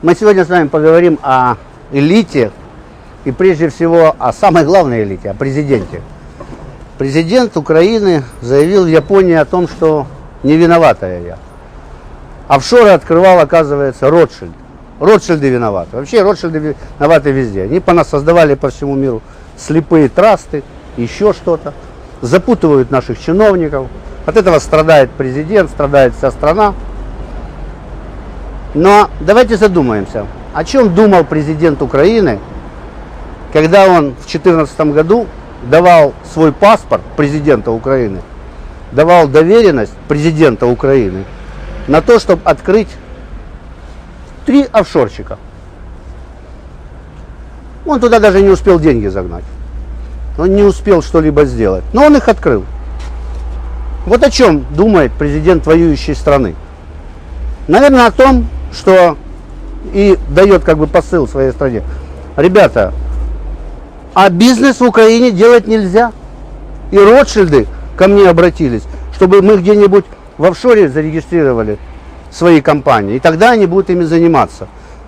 Мы сегодня с вами поговорим о элите и прежде всего о самой главной элите, о президенте. Президент Украины заявил в Японии о том, что не виноватая я. Офшоры открывал, оказывается, Ротшильд. Ротшильды виноваты. Вообще Ротшильды виноваты везде. Они создавали по всему миру слепые трасты, еще что-то. Запутывают наших чиновников. От этого страдает президент, страдает вся страна. Но давайте задумаемся, о чем думал президент Украины, когда он в 2014 году давал свой паспорт президента Украины, давал доверенность президента Украины на то, чтобы открыть 3 офшорчика. Он туда даже не успел деньги загнать. Он не успел что-либо сделать. Но он их открыл. Вот о чем думает президент воюющей страны. Наверное, о том, что и дает как бы посыл своей стране. Ребята, а бизнес в Украине делать нельзя. И Ротшильды ко мне обратились, чтобы мы где-нибудь в офшоре зарегистрировали свои компании. И тогда они будут ими заниматься.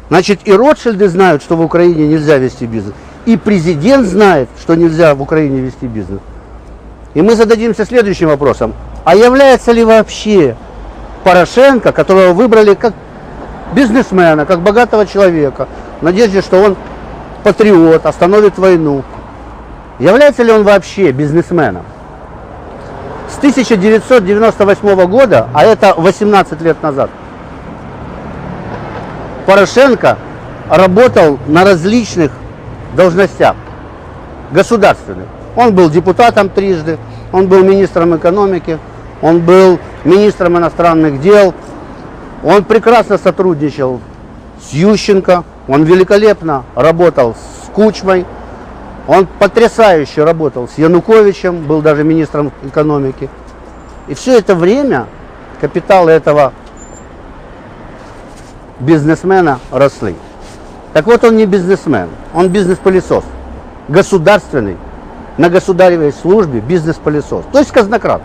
Значит, и Ротшильды знают, что в Украине нельзя вести бизнес. И президент знает, что нельзя в Украине вести бизнес. И мы зададимся следующим вопросом. А является ли вообще Порошенко, которого выбрали как бизнесмена, как богатого человека, в надежде, что он патриот, остановит войну, является ли он вообще бизнесменом? С 1998 года, а это 18 лет назад, Порошенко работал на различных должностях государственных. Он был депутатом трижды, он был министром экономики, он был министром иностранных дел, он прекрасно сотрудничал с Ющенко, он великолепно работал с Кучмой, он потрясающе работал с Януковичем, был даже министром экономики. И все это время капиталы этого бизнесмена росли. Так вот, он не бизнесмен, он бизнес-пылесос. Государственный, на государевой службе бизнес-пылесос. То есть казнократ.